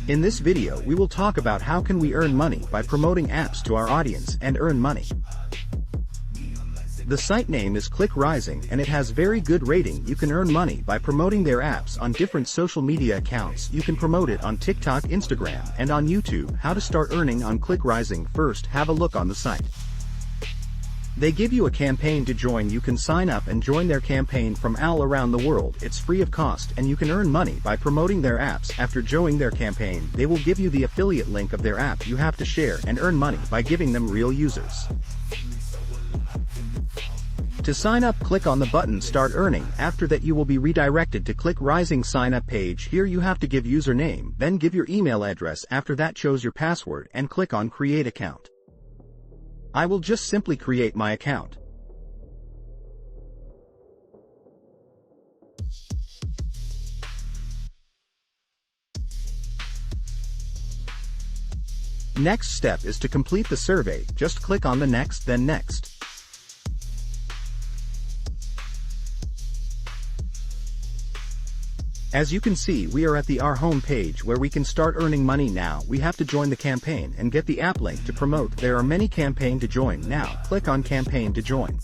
In this video we will talk about how can we earn money by promoting apps to our audience and earn money. The site name is Click Rising and it has very good rating. You can earn money by promoting their apps on different social media accounts. You can promote it on TikTok, Instagram, and on YouTube. How to start earning on Click Rising? First, have a look on the site. They give you a campaign to join. You can sign up and join their campaign from all around the world. It's free of cost and you can earn money by promoting their apps. After joining their campaign, they will give you the affiliate link of their app. You have to share and earn money by giving them real users. To sign up, click on the button Start Earning. After that you will be redirected to Click Rising sign up page. Here you have to give username, then give your email address. After that choose your password and click on Create Account. I will just simply create my account. Next step is to complete the survey. Just click on the Next, then Next. As you can see, we are at our home page where we can start earning money. Now we have to join the campaign and get the app link to promote. There are many campaign to join. Now click on campaign to join.